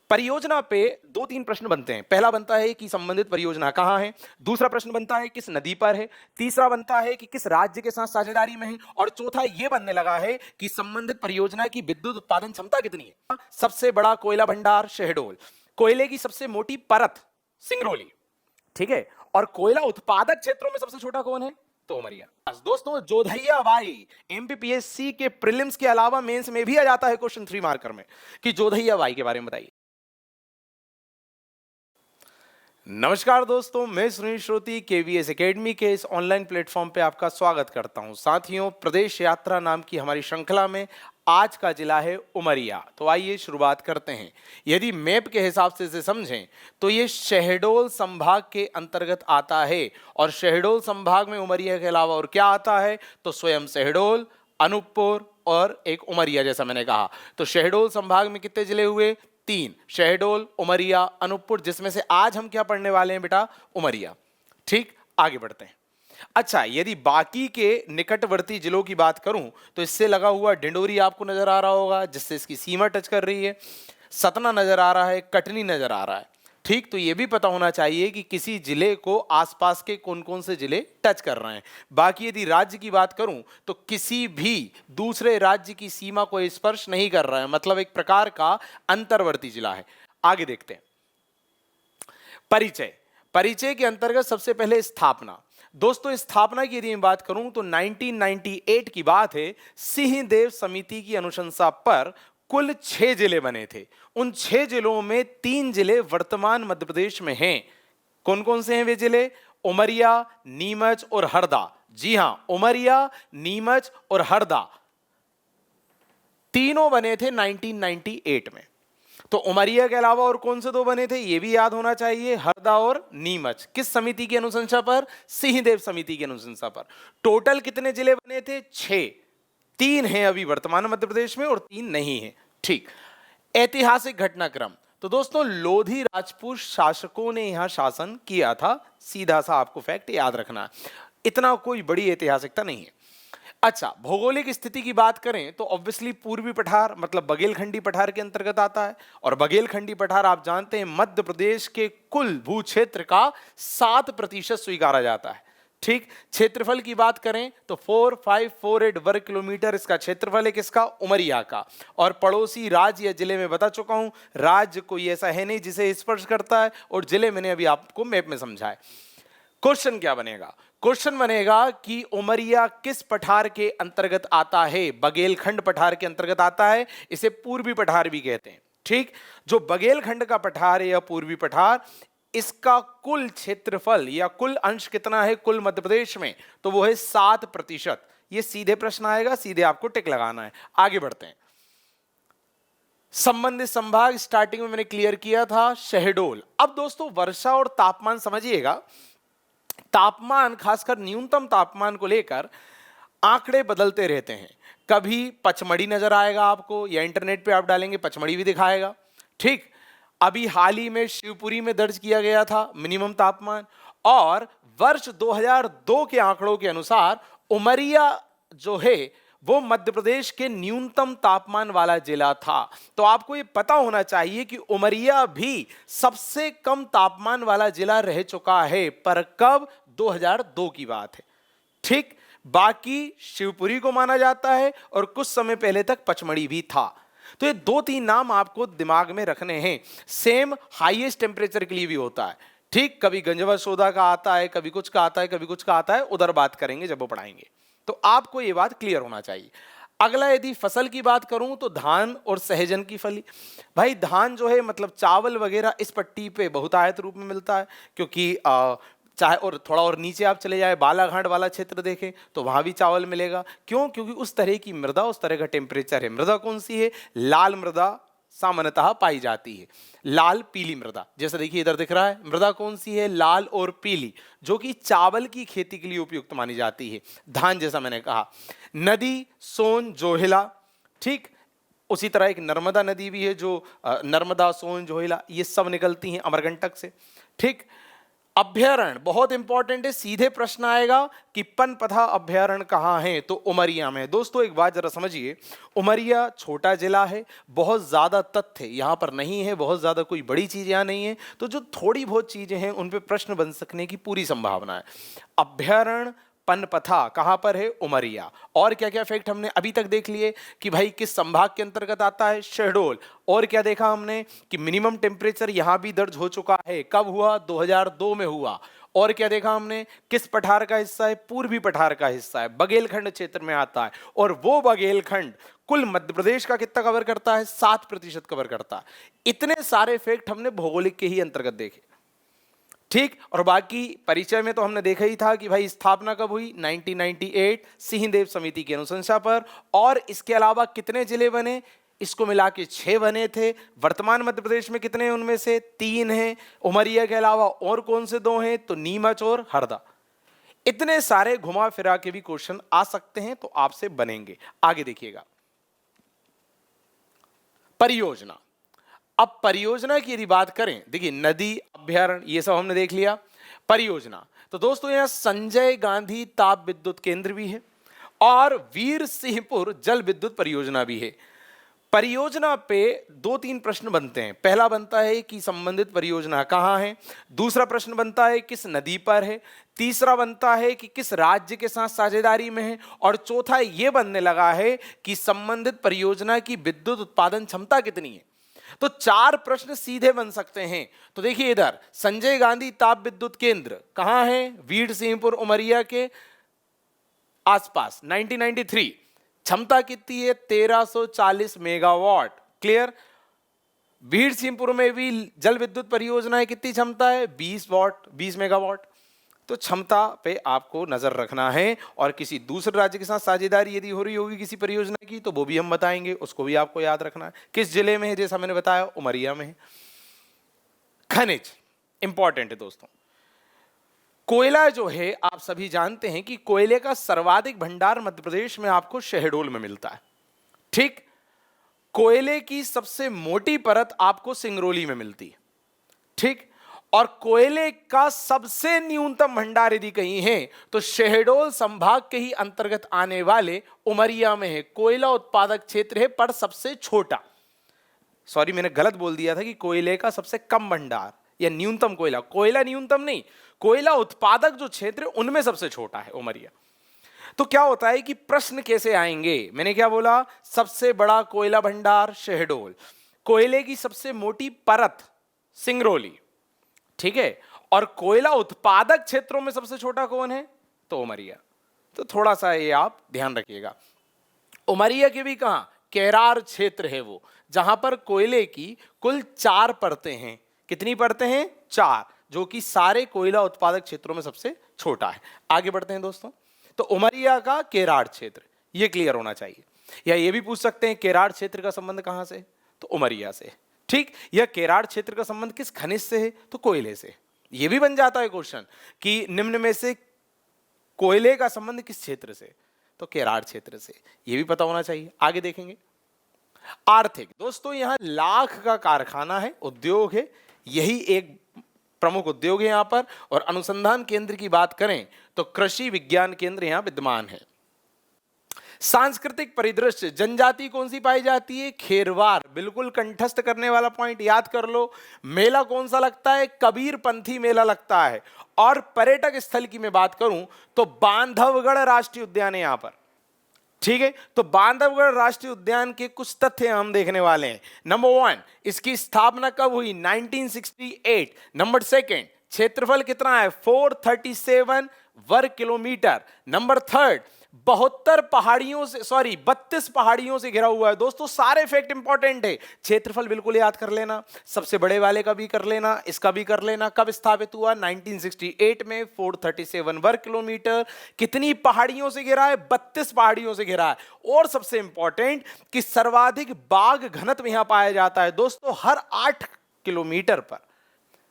परियोजना पे दो तीन प्रश्न बनते हैं। पहला बनता है कि संबंधित परियोजना कहाँ है, दूसरा प्रश्न बनता है किस नदी पर है, तीसरा बनता है कि किस राज्य के साथ साझेदारी में है, और चौथा यह बनने लगा है कि संबंधित परियोजना की विद्युत उत्पादन क्षमता कितनी है। सबसे बड़ा कोयला भंडार शहडोल, कोयले की सबसे मोटी परत सिंगरौली, ठीक है, और कोयला उत्पादक क्षेत्रों में सबसे छोटा कौन है, तो उमरिया। दोस्तों जोधैया बाई एमपीपीएससी के प्रीलिम्स के अलावा मेंस में भी आ जाता है क्वेश्चन 3 मार्कर में कि जोधैया बाई के बारे में बताइए। नमस्कार दोस्तों, मैं सुनील श्रोती केवीएस एकेडमी के इस ऑनलाइन प्लेटफॉर्म पे आपका स्वागत करता हूं। साथियों, प्रदेश यात्रा नाम की हमारी श्रृंखला में आज का जिला है उमरिया। तो आइए शुरुआत करते हैं। यदि मैप के हिसाब से इसे समझें तो ये शहडोल संभाग के अंतर्गत आता है, और शहडोल संभाग में उमरिया के अलावा और क्या आता है, तो स्वयं शहडोल, अनूपपुर और एक उमरिया। जैसा मैंने कहा, तो शहडोल संभाग में कितने जिले हुए, 3, शहडोल, उमरिया, अनूपपुर, जिसमें से आज हम क्या पढ़ने वाले हैं बेटा, उमरिया। ठीक, आगे बढ़ते हैं। अच्छा, यदि बाकी के निकटवर्ती जिलों की बात करूं तो इससे लगा हुआ डिंडोरी आपको नजर आ रहा होगा, जिससे इसकी सीमा टच कर रही है, सतना नजर आ रहा है, कटनी नजर आ रहा है। ठीक, तो यह भी पता होना चाहिए कि किसी जिले को आसपास के कौन कौन से जिले टच कर रहे हैं। बाकी यदि राज्य की बात करूं तो किसी भी दूसरे राज्य की सीमा को स्पर्श नहीं कर रहा है, मतलब एक प्रकार का अंतर्वर्ती जिला है। आगे देखते हैं। परिचय, परिचय के अंतर्गत सबसे पहले स्थापना। दोस्तों, स्थापना की यदि मैं बात करूं तो 1998 की बात है। सिंहदेव समिति की अनुशंसा पर कुल 6 जिले बने थे। उन 6 जिलों में 3 जिले वर्तमान मध्य प्रदेश में हैं। कौन कौन से हैं वे जिले, उमरिया, नीमच और हरदा। जी हां, उमरिया, नीमच और हरदा तीनों बने थे 1998 में। तो उमरिया के अलावा और कौन से 2 बने थे, यह भी याद होना चाहिए, हरदा और नीमच। किस समिति की अनुशंसा पर, सिंहदेव समिति की अनुशंसा पर। टोटल कितने जिले बने थे, 6। 3 हैं अभी वर्तमान मध्य प्रदेश में और 3 नहीं है। ठीक, ऐतिहासिक घटनाक्रम। तो दोस्तों, लोधी राजपूत शासकों ने यहां शासन किया था। सीधा सा आपको फैक्ट याद रखना, इतना कोई बड़ी ऐतिहासिकता नहीं है। अच्छा, भौगोलिक स्थिति की बात करें तो ऑब्वियसली पूर्वी पठार मतलब बघेलखंडी पठार के अंतर्गत आता है, और बघेलखंडी पठार आप जानते हैं मध्य प्रदेश के कुल भू क्षेत्र का 7% स्वीकारा जाता है। ठीक, क्षेत्रफल की बात करें तो 4548 वर्ग किलोमीटर इसका क्षेत्रफल है, किसका, उमरिया का। और पड़ोसी राज्य या जिले में बता चुका हूं, राज्य कोई ऐसा है नहीं जिसे स्पर्श करता है, और जिले मैंने अभी आपको मैप में समझाया। क्वेश्चन क्या बनेगा, क्वेश्चन बनेगा कि उमरिया किस पठार के अंतर्गत आता है। बघेलखंड पठार के अंतर्गत आता है, इसे पूर्वी पठार भी कहते हैं। ठीक, जो बघेलखंड का पठार है या पूर्वी पठार, इसका कुल क्षेत्रफल या कुल अंश कितना है कुल मध्य प्रदेश में, तो वो है 7%। ये सीधे प्रश्न आएगा, सीधे आपको टिक लगाना है। आगे बढ़ते हैं। संबंधित संभाग स्टार्टिंग में मैंने क्लियर किया था, शहडोल। अब दोस्तों, वर्षा और तापमान समझिएगा। तापमान, खासकर न्यूनतम तापमान को लेकर आंकड़े बदलते रहते हैं। कभी पचमढ़ी नजर आएगा आपको, या इंटरनेट पे आप डालेंगे पचमढ़ी भी दिखाएगा। ठीक, अभी हाल ही में शिवपुरी में दर्ज किया गया था मिनिमम तापमान, और वर्ष 2002 के आंकड़ों के अनुसार उमरिया जो है वो मध्य प्रदेश के न्यूनतम तापमान वाला जिला था। तो आपको ये पता होना चाहिए कि उमरिया भी सबसे कम तापमान वाला जिला रह चुका है, पर कब, 2002 की बात है। ठीक, बाकी शिवपुरी को माना जाता है, और कुछ समय पहले तक पचमढ़ी भी था। तो ये 2-3 नाम आपको दिमाग में रखने हैं। सेम हाईएस्ट टेम्परेचर के लिए भी होता है। ठीक, कभी गंजवा सोदा का आता है, कभी कुछ का आता है, कभी कुछ का आता है, उधर बात करेंगे जब वो पढ़ाएंगे। तो आपको यह बात क्लियर होना चाहिए। अगला, यदि फसल की बात करूं तो धान और सहजन की फली। भाई धान जो है मतलब चावल वगैरह इस पट्टी पे बहुतायत रूप में मिलता है, क्योंकि चाहे और थोड़ा और नीचे आप चले जाए, बालाघाट वाला क्षेत्र देखें तो वहां भी चावल मिलेगा। क्यों, क्योंकि उस तरह की मृदा, उस तरह का टेम्परेचर है। मृदा कौन सी है, लाल मृदा सामान्यतः पाई जाती है, लाल पीली मृदा। जैसे देखिए इधर दिख रहा है, मृदा कौन सी है, लाल और पीली, जो कि चावल की खेती के लिए उपयुक्त मानी जाती है। धान, जैसा मैंने कहा। नदी, सोन, जोहिला। ठीक, उसी तरह एक नर्मदा नदी भी है, जो नर्मदा, सोन, जोहिला, ये सब निकलती हैं अमरकंटक से। ठीक, अभ्यारण्य बहुत इंपॉर्टेंट है, सीधे प्रश्न आएगा कि पनपथा अभ्यारण्य कहाँ है, तो उमरिया में। दोस्तों एक बात जरा समझिए, उमरिया छोटा जिला है, बहुत ज्यादा तथ्य यहां पर नहीं है, बहुत ज्यादा कोई बड़ी चीज यहां नहीं है, तो जो थोड़ी बहुत चीजें हैं उन पे प्रश्न बन सकने की पूरी संभावना है। अभ्यारण्य पनपथा कहां पर है, उमरिया। और क्या क्या फैक्ट हमने अभी तक देख लिए कि भाई किस संभाग के अंतर्गत आता है, शहडोल। और क्या देखा हमने कि मिनिमम टेम्परेचर यहां भी दर्ज हो चुका है, कब हुआ, 2002 में हुआ। और क्या देखा हमने, किस पठार का हिस्सा है, पूर्वी पठार का हिस्सा है, बघेलखंड क्षेत्र में आता है। और वो बघेलखंड कुल मध्य प्रदेश का कितना कवर करता है, 7% कवर करता है। इतने सारे फैक्ट हमने भौगोलिक के ही अंतर्गत देखे, ठीक। और बाकी परिचय में तो हमने देखा ही था कि भाई स्थापना कब हुई, 1998 सिंहदेव समिति की अनुशंसा पर। और इसके अलावा कितने जिले बने, इसको मिला के 6 बने थे। वर्तमान मध्य प्रदेश में कितने हैं, उनमें से 3 हैं। उमरिया के अलावा और कौन से 2 हैं, तो नीमच और हरदा। इतने सारे घुमा फिरा के भी क्वेश्चन आ सकते हैं, तो आपसे बनेंगे। आगे देखिएगा, परियोजना। अब परियोजना की यदि बात करें, देखिए नदी, अभ्यारण्य, ये सब हमने देख लिया। परियोजना, तो दोस्तों यहां संजय गांधी ताप विद्युत केंद्र भी है और वीर सिंहपुर जल विद्युत परियोजना भी है। परियोजना पे 2-3 प्रश्न बनते हैं। पहला बनता है कि संबंधित परियोजना कहां है, दूसरा प्रश्न बनता है किस नदी पर है, तीसरा बनता है कि किस राज्य के साथ साझेदारी में है, और चौथा यह बनने लगा है कि संबंधित परियोजना की विद्युत उत्पादन क्षमता कितनी है। तो 4 प्रश्न सीधे बन सकते हैं। तो देखिए इधर संजय गांधी ताप विद्युत केंद्र कहां है, वीर सिंहपुर उमरिया के आसपास, 1993। क्षमता कितनी है, 1340 मेगावाट। क्लियर। वीर सिंहपुर में भी जल विद्युत परियोजना है, कितनी क्षमता है, 20 मेगावाट। तो क्षमता पे आपको नजर रखना है। और किसी दूसरे राज्य के साथ साझेदारी यदि हो रही होगी किसी परियोजना की, तो वो भी हम बताएंगे, उसको भी आपको याद रखना है। किस जिले में है, जैसा मैंने बताया उमरिया में है। खनिज इंपॉर्टेंट है दोस्तों। कोयला जो है, आप सभी जानते हैं कि कोयले का सर्वाधिक भंडार मध्य प्रदेश में आपको शहडोल में मिलता है, ठीक। कोयले की सबसे मोटी परत आपको सिंगरौली में मिलती है, ठीक। और कोयले का सबसे न्यूनतम भंडार यदि कहीं है तो शहडोल संभाग के ही अंतर्गत आने वाले उमरिया में है। कोयला उत्पादक क्षेत्र है पर सबसे छोटा, सॉरी मैंने गलत बोल दिया था कि कोयले का सबसे कम भंडार या न्यूनतम कोयला, कोयला न्यूनतम नहीं, कोयला उत्पादक जो क्षेत्र है उनमें सबसे छोटा है उमरिया। तो क्या होता है कि प्रश्न कैसे आएंगे, मैंने क्या बोला, सबसे बड़ा कोयला भंडार शहडोल, कोयले की सबसे मोटी परत सिंगरौली, ठीक है। और कोयला उत्पादक क्षेत्रों में सबसे छोटा कौन है, तो उमरिया। तो थोड़ा सा ये आप ध्यान रखिएगा। उमरिया के भी कहां, केरार क्षेत्र है वो, जहां पर कोयले की कुल 4 परतें हैं। कितनी परतें हैं, 4, जो कि सारे कोयला उत्पादक क्षेत्रों में सबसे छोटा है। आगे बढ़ते हैं दोस्तों। तो उमरिया का केरार क्षेत्र, ये क्लियर होना चाहिए। या ये भी पूछ सकते हैं केरार क्षेत्र का संबंध कहां से, तो उमरिया से, ठीक। यह केरार क्षेत्र का संबंध किस खनिज से है, तो कोयले से। यह भी बन जाता है क्वेश्चन कि निम्न में से कोयले का संबंध किस क्षेत्र से, तो केरार क्षेत्र से। यह भी पता होना चाहिए। आगे देखेंगे आर्थिक, दोस्तों यहां लाख का कारखाना है, उद्योग है, यही एक प्रमुख उद्योग है यहां पर। और अनुसंधान केंद्र की बात करें तो कृषि विज्ञान केंद्र यहां विद्यमान है। सांस्कृतिक परिदृश्य, जनजाति कौन सी पाई जाती है, खेरवार, बिल्कुल कंठस्थ करने वाला पॉइंट याद कर लो। मेला कौन सा लगता है, कबीरपंथी मेला लगता है। और पर्यटक स्थल की मैं बात करूं तो बांधवगढ़ राष्ट्रीय उद्यान है यहां पर, ठीक है। तो बांधवगढ़ राष्ट्रीय उद्यान के कुछ तथ्य हम देखने वाले हैं। नंबर 1, इसकी स्थापना कब हुई, 1968। नंबर 2, क्षेत्रफल कितना है, 437 वर्ग किलोमीटर। नंबर 3, 32 पहाड़ियों से 32 पहाड़ियों से घिरा हुआ है। दोस्तों सारे फैक्ट इंपॉर्टेंट है। क्षेत्रफल बिल्कुल याद कर लेना, सबसे बड़े वाले का भी कर लेना, इसका भी कर लेना। कब स्थापित हुआ, 1968 में, 437 वर्ग किलोमीटर। कितनी पहाड़ियों से घिरा है, 32 पहाड़ियों से घिरा है। और सबसे इंपॉर्टेंट कि सर्वाधिक बाघ घनत्व यहां पाया जाता है। दोस्तों, हर 8 किलोमीटर पर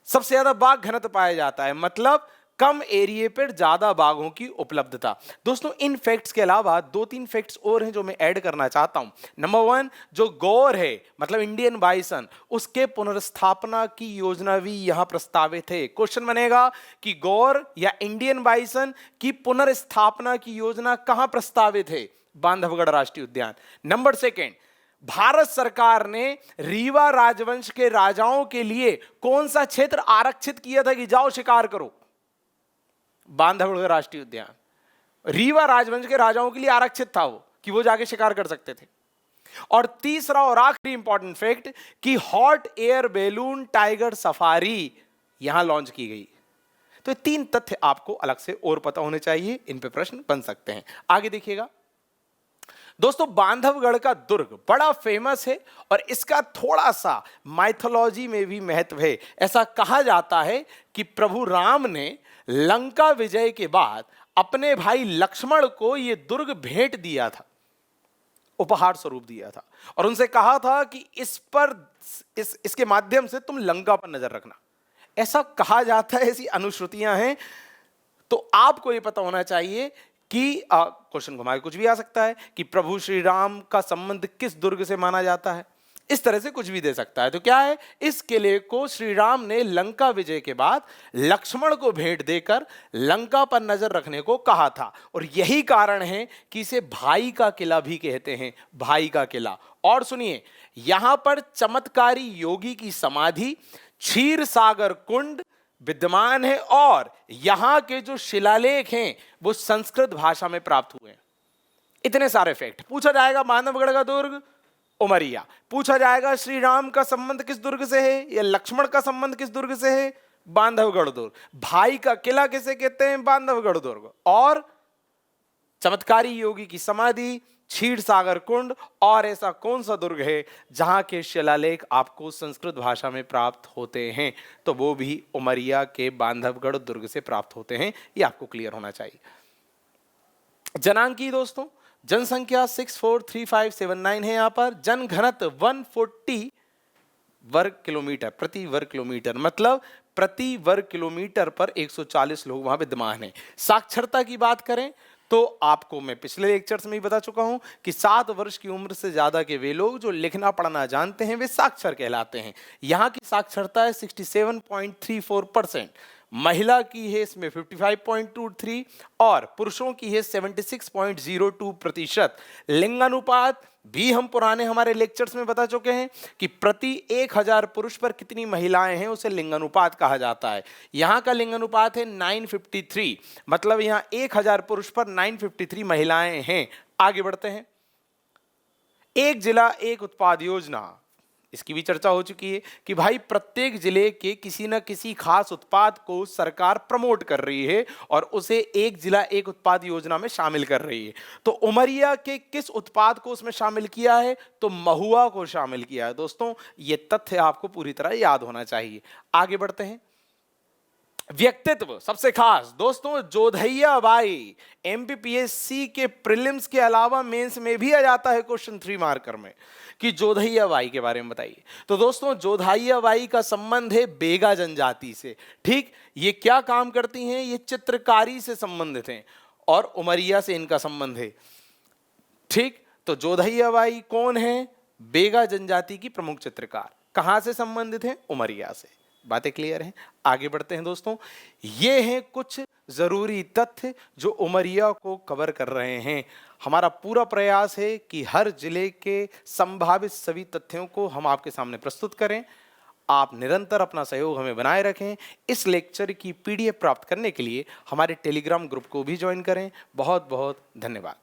सबसे ज्यादा बाघ घनत्व पाया जाता है। मतलब कम एरिया पर ज्यादा बाघों की उपलब्धता। दोस्तों इन फैक्ट्स के अलावा 2-3 फैक्ट्स और हैं जो मैं ऐड करना चाहता हूं। नंबर 1, जो गौर है मतलब इंडियन बाइसन, उसके पुनर्स्थापना की योजना भी यहां प्रस्तावित है। क्वेश्चन बनेगा कि गौर या इंडियन बाइसन की पुनर्स्थापना की योजना कहां प्रस्तावित है? बांधवगढ़ राष्ट्रीय उद्यान। नंबर 2, भारत सरकार ने रीवा राजवंश के राजाओं के लिए कौन सा क्षेत्र आरक्षित किया था कि जाओ शिकार करो? बांधवगढ़ राष्ट्रीय उद्यान। रीवा राजवंश के राजाओं के लिए आरक्षित था वो, कि वो जाके शिकार कर सकते थे। और तीसरा और आखिरी इंपॉर्टेंट फैक्ट कि hot air balloon tiger safari यहां लॉन्च की गई। तो 3 तथ्य आपको अलग से और पता होने चाहिए, इन पे प्रश्न बन सकते हैं। आगे देखिएगा दोस्तों, बांधवगढ़ का दुर्ग बड़ा फेमस है और इसका थोड़ा सा माइथोलॉजी में भी महत्व है। ऐसा कहा जाता है कि प्रभु राम ने लंका विजय के बाद अपने भाई लक्ष्मण को यह दुर्ग भेंट दिया था, उपहार स्वरूप दिया था, और उनसे कहा था कि इसके माध्यम से तुम लंका पर नजर रखना। ऐसा कहा जाता है, ऐसी अनुश्रुतियां हैं। तो आपको यह पता होना चाहिए कि क्वेश्चन घुमा कुछ भी आ सकता है कि प्रभु श्री राम का संबंध किस दुर्ग से माना जाता है, इस तरह से कुछ भी दे सकता है। तो क्या है, इस किले को श्री राम ने लंका विजय के बाद लक्ष्मण को भेंट देकर लंका पर नजर रखने को कहा था, और यही कारण है कि इसे भाई का किला भी कहते हैं, भाई का किला। और सुनिए, यहां पर चमत्कारी योगी की समाधि, क्षीर सागर कुंड विद्यमान है, और यहां के जो शिलालेख हैं वो संस्कृत भाषा में प्राप्त हुए हैं। इतने सारे फैक्ट पूछा जाएगा। बांधवगढ़ का दुर्ग उमरिया। पूछा जाएगा श्री राम का संबंध किस दुर्ग से है, या लक्ष्मण का संबंध किस दुर्ग से है? बांधवगढ़ दुर्ग। भाई का किला किसे कहते हैं? बांधवगढ़ दुर्ग। और चमत्कारी योगी की समाधि, क्षीर सागर कुंड, और ऐसा कौन सा दुर्ग है जहां के शिलालेख आपको संस्कृत भाषा में प्राप्त होते हैं? तो वो भी उमरिया के बांधवगढ़ दुर्ग से प्राप्त होते हैं। ये आपको क्लियर होना चाहिए। जनांकी दोस्तों, जनसंख्या 643579 है। यहां पर जनघनत्व 140 वर्ग किलोमीटर प्रति वर्ग किलोमीटर, मतलब प्रति वर्ग किलोमीटर पर 140 लोग वहां विद्यमान हैं। साक्षरता की बात करें तो आपको मैं पिछले लेक्चर्स में ही बता चुका हूं कि 7 वर्ष की उम्र से ज्यादा के वे लोग जो लिखना पढ़ना जानते हैं वे साक्षर कहलाते हैं। यहां की साक्षरता है 67.34%, महिला की है इसमें 55.23 और पुरुषों की है 76.02%। लिंगानुपात भी हम पुराने हमारे लेक्चर्स में बता चुके हैं कि प्रति 1000 पुरुष पर कितनी महिलाएं हैं उसे लिंगानुपात कहा जाता है। यहां का लिंगानुपात है 953, मतलब यहां 1000 पुरुष पर 953 महिलाएं हैं। आगे बढ़ते हैं। एक जिला एक उत्पाद योजना, इसकी भी चर्चा हो चुकी है कि भाई प्रत्येक जिले के किसी न किसी खास उत्पाद को सरकार प्रमोट कर रही है और उसे एक जिला एक उत्पाद योजना में शामिल कर रही है। तो उमरिया के किस उत्पाद को उसमें शामिल किया है? तो महुआ को शामिल किया है। दोस्तों ये तथ्य आपको पूरी तरह याद होना चाहिए। आगे बढ़ते हैं। व्यक्तित्व सबसे खास दोस्तों, जोधैया बाई एमपीपीएससी के प्रीलिम्स के अलावा मेंस में भी आ जाता है क्वेश्चन 3 मार्कर में कि जोधैया बाई के बारे में बताइए। तो दोस्तों जोधैया बाई का संबंध है बेगा जनजाति से। ठीक, ये क्या काम करती हैं? ये चित्रकारी से संबंधित हैं और उमरिया से इनका संबंध है। ठीक, तो जोधैया बाई कौन है? बेगा जनजाति की प्रमुख चित्रकार। कहां से संबंधित है? उमरिया से। बातें क्लियर हैं? आगे बढ़ते हैं दोस्तों। ये हैं कुछ जरूरी तथ्य जो उमरिया को कवर कर रहे हैं। हमारा पूरा प्रयास है कि हर जिले के संभावित सभी तथ्यों को हम आपके सामने प्रस्तुत करें। आप निरंतर अपना सहयोग हमें बनाए रखें। इस लेक्चर की पीडीएफ प्राप्त करने के लिए हमारे टेलीग्राम ग्रुप को भी ज्वाइन करें। बहुत बहुत धन्यवाद।